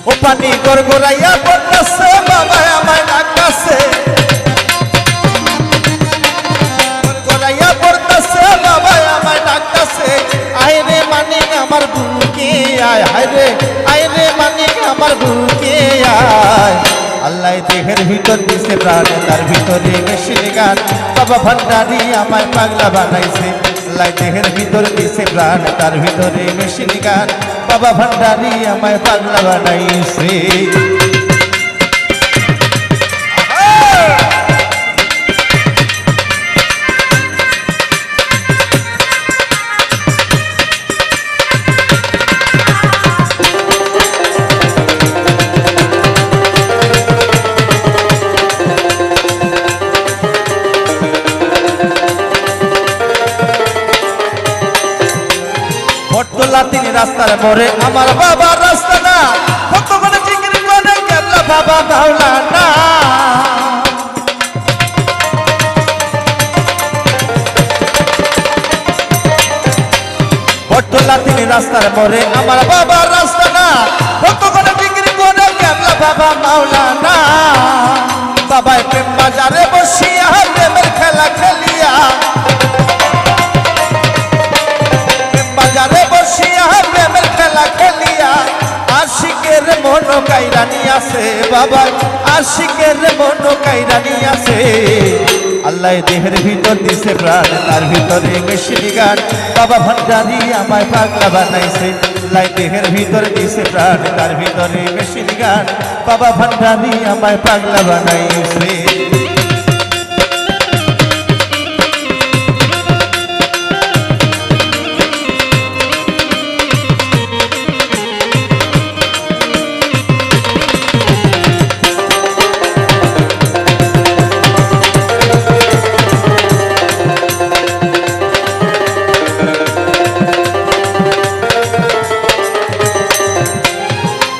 ও পানি গড়গড়াইয়া পড়তেছে বাবা আমায় ডাকতেছে গড়গড়াইয়া পড়তেছে বাবা আমায় ডাকতেছে আয় রে মানিক আমার বুকে আয় আয় রে মানিক আমার বুকে আয় আল্লাহ দেহের ভিতর দিছে প্রাণ তার ভিতরে মেশিন গান বাবা ভান্ডারি আমায় পাগলা বানাইছে আল্লাহ দেহের ভিতর দিছে প্রাণ তার ভিতরে মেশিন গান বাবা ভান্ডারি আমায় পাগলা বানাইছে তিনি রাস্তার মোড়ে আমার বাবা রাস্তা না কত করে চিংড়ি করে কেবলা বাবা মাওলানা বটতলা তিনি রাস্তার মোড়ে আমার বাবা রাস্তা না কত করে চিংড়ি করে কেবলা বাবা মাওলানা বাবাই প্রেম বাজারে বসিয়া প্রেমের খেলা খেলিয়া বাজারে বসিয়া প্রেমের খেলা খেলিয়া আশিকের মন কাইরানি আছে বাবা আশিকের মন কাইরানি আছে আল্লাহ দেহের ভিতর দিছে প্রাণ তার ভিতরে মেশিন গান বাবা ভান্ডারি আমায় পাগলা বানাইছে আল্লাহ দেহের ভিতর দিছে প্রাণ তার ভিতরে মেশিন গান বাবা ভান্ডারি আমায় পাগলা বানাইছে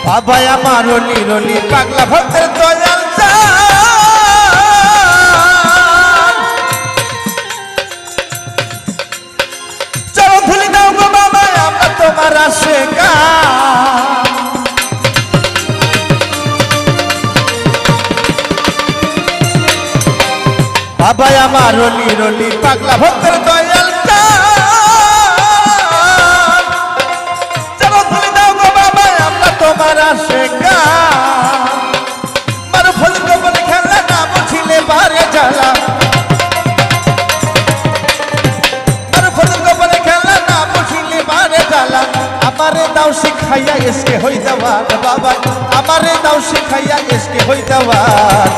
বাবা আমার রলি রলি পাগলা ভক্তের দয়াল চলো ধুলি দাও গো বাবা আমরা তোমার আশেকা বাবা আমার রলি রলি পাগলা ভক্তের দয়াল তোমার আশেকা মারু ফুল গোপন খেলা না বুঝিলে বারে জ্বালা মারু ফুল গোপন খেলা না বুঝিলে বারে জ্বালা আমারে দাও শিখাইয়া এসকে হই দেওয়ার বাবা আমারে দাও শিখাইয়া এসকে হই দেওয়ার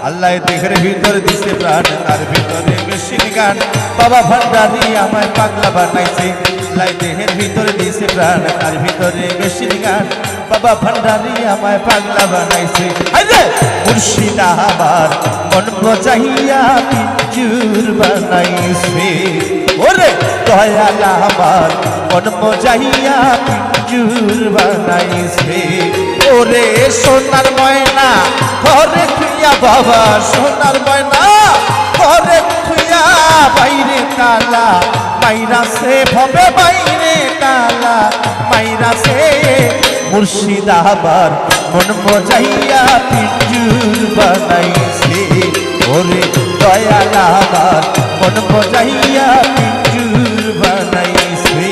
আল্লাহ দেহের ভিতর দিছে প্রাণ তার ভিতরে মেশিন গান বাবা ভান্ডারি আমায় পাগলা বানাইছে আল্লাহ দেহের ভিতর দিছে প্রাণ তার ভিতরে মেশিন গান বাবা ভান্ডারি আমায় পাগলা বানাইছে আরে মুর্শিদা আমার মন মজাইয়া পিঞ্জুর বানাইছে ওরে দয়াল আমার মন মজাইয়া পিঞ্জুর বানাইছে ওরে সোনার ময়না ঘরে খুইয়া বাবা সোনার ময়না ঘরে খুইয়া বাইরে তালা মাইরা সে ভবে বাইরে তালা মাইরা সে মুর্শিদা আমার মন মজাইয়া পিঞ্জুর বানাইছে ওরে দয়াল আমার মন মজাইয়া পিঞ্জুর বানাইছে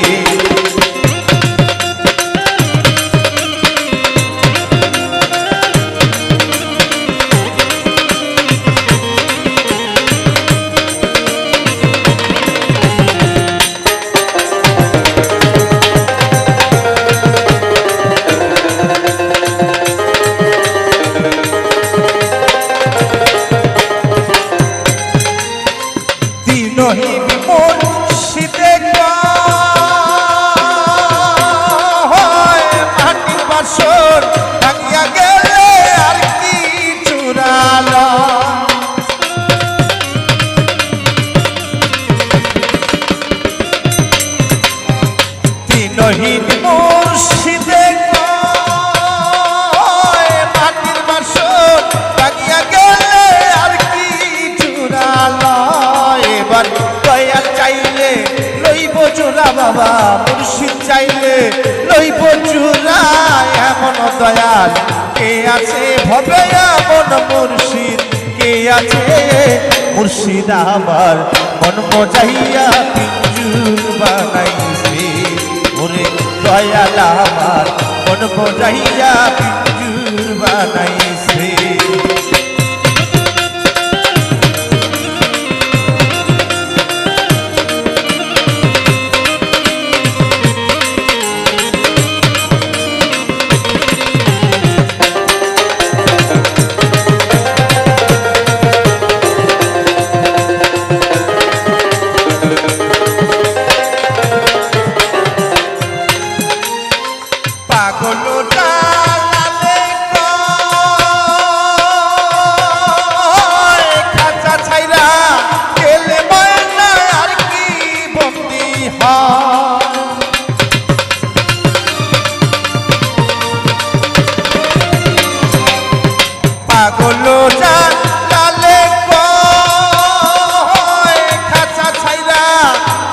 দিনহীন মুর্শিদে দয়াল কে আছে ভবে এমন মুর্শিদ কে আছে মুর্শিদ আমার মন মজাইয়া পিঞ্জুর বানাইছে ওরে দয়াল আমার মন মজাইয়া পিঞ্জুর বানাইছে পাগলো জালে কয় খাঁচা ছাইরা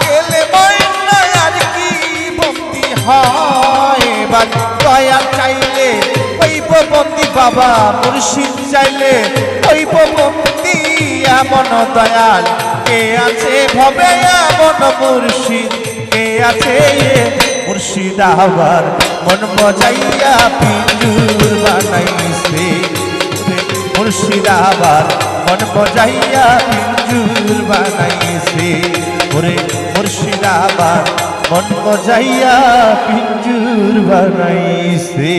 গেলে ময়না আর কি বন্দি হয় এবার দয়া চাইলে হইব বন্দি বাবা মুর্শিদ চাইলে হইব বন্দি এমন দয়াল কে আছে ভবে এমন মুর্শিদ কে আছে মুর্শিদ আবার মন মজাইয়া পিঞ্জুর বানাইছে মুর্শিদ আবার মন মজাইয়া পিঞ্জুর বানাইছে ওরে মুর্শিদ আবার মন মজাইয়া পিঞ্জুর বানাইছে।